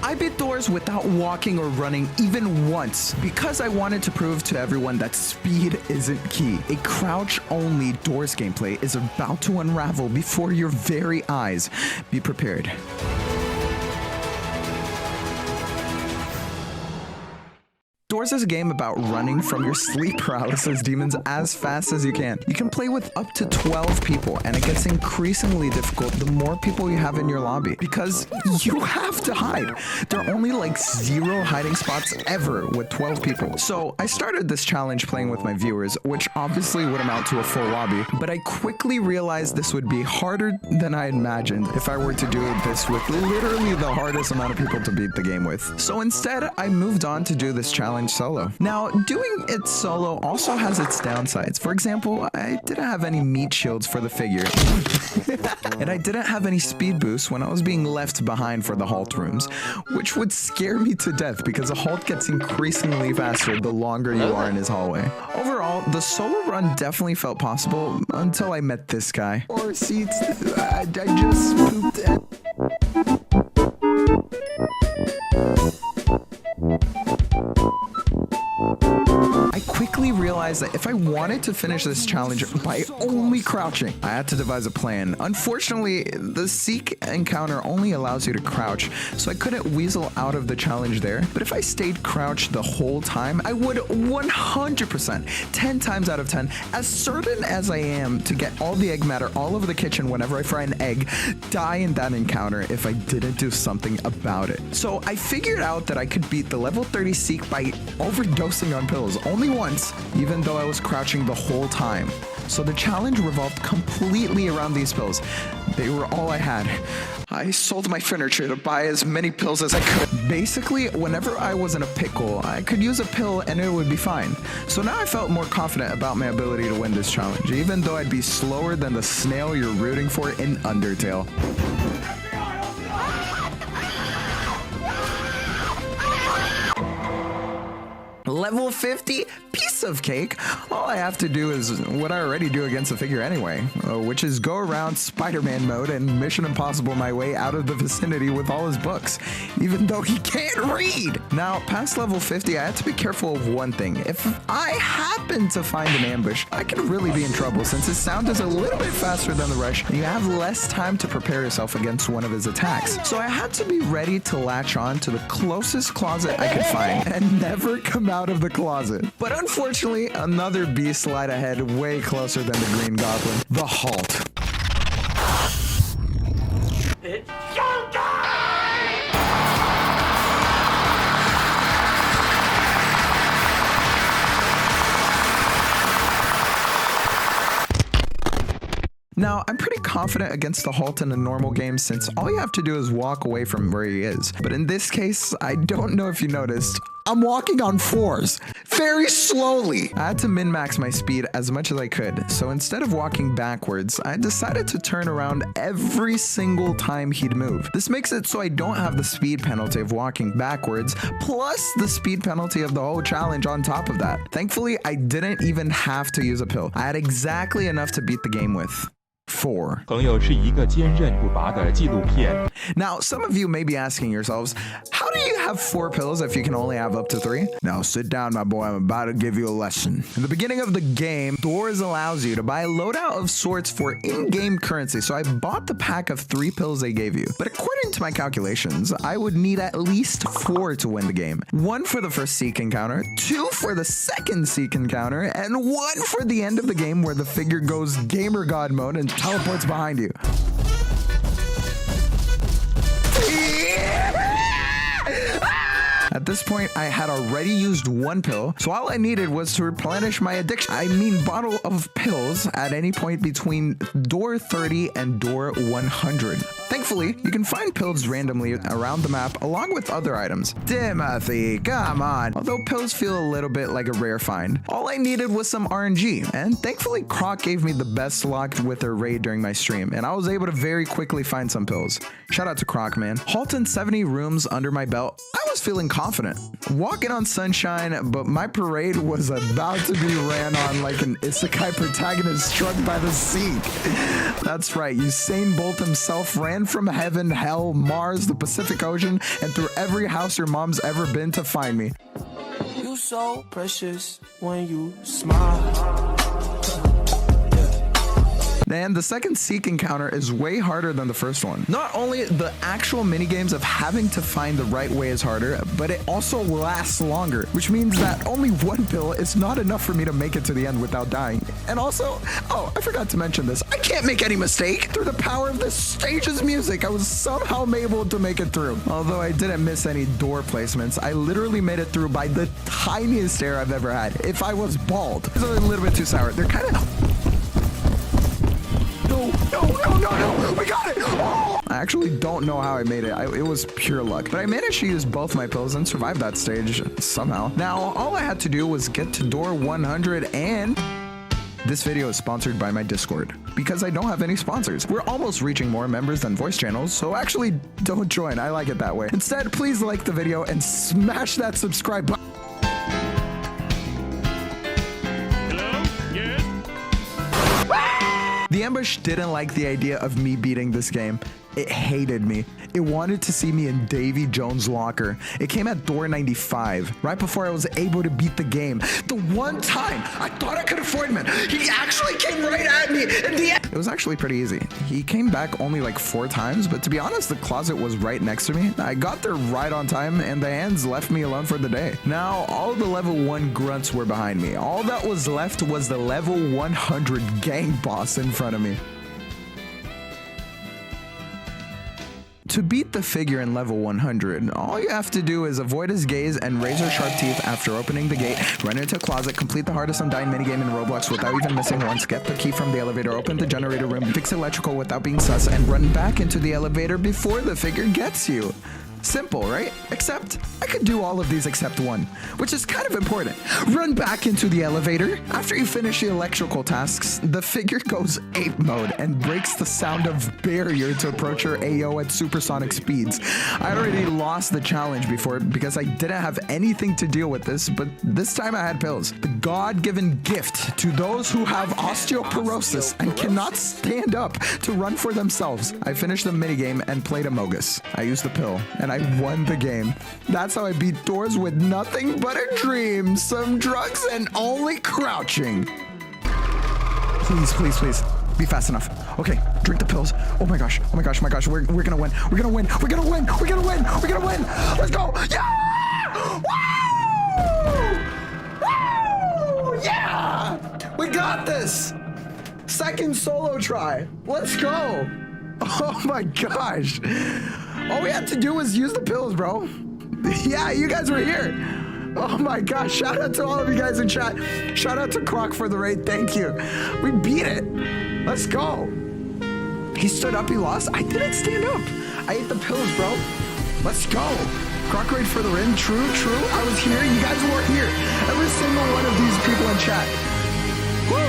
I beat doors without walking or running even once because I wanted to prove to everyone that speed isn't key. A crouch-only doors gameplay is about to unravel before your very eyes. Be prepared. Doors is a game about running from your sleep paralysis demons as fast as you can. You can play with up to 12 people, and it gets increasingly difficult the more people you have in your lobby because you have to hide. There are only like 0 hiding spots ever with 12 people. So I started this challenge playing with my viewers, which obviously would amount to a full lobby, but I quickly realized this would be harder than I imagined if I were to do this with literally the hardest amount of people to beat the game with. So instead, I moved on to do this challenge solo. Now, doing it solo also has its downsides. For example, I didn't have any meat shields for the figure. And I didn't have any speed boosts when I was being left behind for the halt rooms, which would scare me to death because the halt gets increasingly faster the longer you are in his hallway. Overall, the solo run definitely felt possible until I met this guy. Or seats, I just pooped at. I quickly realized that if I wanted to finish this challenge by only crouching, I had to devise a plan. Unfortunately, the Seek encounter only allows you to crouch, so I couldn't weasel out of the challenge there. But if I stayed crouched the whole time, I would 100%, 10 times out of 10, as certain as I am to get all the egg matter all over the kitchen whenever I fry an egg, die in that encounter if I didn't do something about it. So I figured out that I could beat the level 30 Seek by overdosing on pills only once, even though I was crouching the whole time. So the challenge revolved completely around these pills. They were all I had. I sold my furniture to buy as many pills as I could. Basically, whenever I was in a pickle, I could use a pill and it would be fine. So now I felt more confident about my ability to win this challenge, even though I'd be slower than the snail you're rooting for in Undertale. Level 50? Piece of cake. All I have to do is what I already do against the figure anyway, which is go around Spider-Man mode and Mission Impossible my way out of the vicinity with all his books, even though he can't read. Now, past level 50, I had to be careful of one thing. If I happen to find an ambush, I could really be in trouble since his sound is a little bit faster than the rush, and you have less time to prepare yourself against one of his attacks. So I had to be ready to latch on to the closest closet I could find and never come out of the closet. But unfortunately, another beast lied ahead way closer than the Green Goblin, the halt. It's showtime! Now, I'm pretty confident against the halt in a normal game since all you have to do is walk away from where he is. But in this case, I don't know if you noticed, I'm walking on 4s, very slowly. I had to min-max my speed as much as I could, so instead of walking backwards, I decided to turn around every single time he'd move. This makes it so I don't have the speed penalty of walking backwards, plus the speed penalty of the whole challenge on top of that. Thankfully, I didn't even have to use a pill. I had exactly enough to beat the game with. 4. 朋友是一个坚韧不拔的纪录片。 Now, some of you may be asking yourselves, how do you have 4 pills if you can only have up to 3? Now sit down, my boy, I'm about to give you a lesson. In the beginning of the game, Doors allows you to buy a loadout of sorts for in-game currency, so I bought the pack of 3 pills they gave you. But according to my calculations, I would need at least 4 to win the game. 1 for the first Seek encounter, 2 for the second Seek encounter, and 1 for the end of the game where the figure goes gamer god mode and teleports behind you. At this point, I had already used 1 pill, so all I needed was to replenish my addiction. I mean bottle of pills at any point between door 30 and door 100. Thankfully, you can find pills randomly around the map along with other items. Timothy, come on. Although pills feel a little bit like a rare find, all I needed was some RNG, and thankfully Croc gave me the best luck with her raid during my stream, and I was able to very quickly find some pills. Shout out to Croc, man. Halt in 70 rooms under my belt. I was was feeling confident, walking on sunshine, but my parade was about to be ran on like an isekai protagonist struck by the sea. That's right, Usain Bolt himself ran from heaven, hell, Mars, the Pacific Ocean, and through every house your mom's ever been to find me. You so precious when you smile. And the second Seek encounter is way harder than the first one. Not only the actual minigames of having to find the right way is harder, but it also lasts longer, which means that only one pill is not enough for me to make it to the end without dying. And also, oh, I forgot to mention this, I can't make any mistake! Through the power of this stage's music, I was somehow able to make it through. Although I didn't miss any door placements, I literally made it through by the tiniest error I've ever had. If I was bald. It's a little bit too sour. They're kind of... No, we got it! Oh! I actually don't know how I made it. It was pure luck. But I managed to use both my pills and survive that stage somehow. Now, all I had to do was get to door 100 and... This video is sponsored by my Discord, because I don't have any sponsors. We're almost reaching more members than voice channels, so actually don't join. I like it that way. Instead, please like the video and smash that subscribe button. The ambush didn't like the idea of me beating this game. It hated me. It wanted to see me in Davy Jones' locker. It came at door 95, right before I was able to beat the game. The one time I thought I could afford him, he actually came right at me in the end. It was actually pretty easy. He came back only like 4 times, but to be honest, the closet was right next to me. I got there right on time, and the hands left me alone for the day. Now, all the level 1 grunts were behind me. All that was left was the level 100 gang boss in front of me. To beat the figure in level 100, all you have to do is avoid his gaze and razor sharp teeth after opening the gate, run into a closet, complete the hardest undying minigame in Roblox without even missing once, get the key from the elevator, open the generator room, fix electrical without being sus, and run back into the elevator before the figure gets you. Simple, right? Except, I could do all of these except one, which is kind of important. Run back into the elevator. After you finish the electrical tasks, the figure goes ape mode and breaks the sound of barrier to approach your AO at supersonic speeds. I already lost the challenge before because I didn't have anything to deal with this, but this time I had pills. The God-given gift to those who have osteoporosis and cannot stand up to run for themselves. I finished the minigame and played Amogus. I used the pill, and I won the game. That's how I beat doors with nothing but a dream, some drugs, and only crouching. Please, please, please. Be fast enough. Okay, drink the pills. Oh my gosh, oh my gosh, oh my gosh. We're gonna win. We're gonna win. We're gonna win. We're gonna win. We're gonna win. Let's go. Yeah! Woo! Woo! Yeah! We got this. Second solo try. Let's go. Oh my gosh. All we had to do was use the pills, bro. Yeah, you guys were here. Oh my gosh, shout out to all of you guys in chat. Shout out to Croc for the raid, thank you. We beat it. Let's go. He stood up, he lost. I didn't stand up. I ate the pills, bro. Let's go. Croc raid for the raid, true. I was here, you guys weren't here. Every single one of these people in chat. Woo.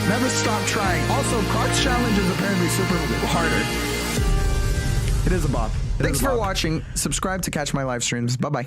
Never stop trying. Also, Croc's challenge is apparently super harder. It is a bop. Thanks for watching. Subscribe to catch my live streams. Bye-bye.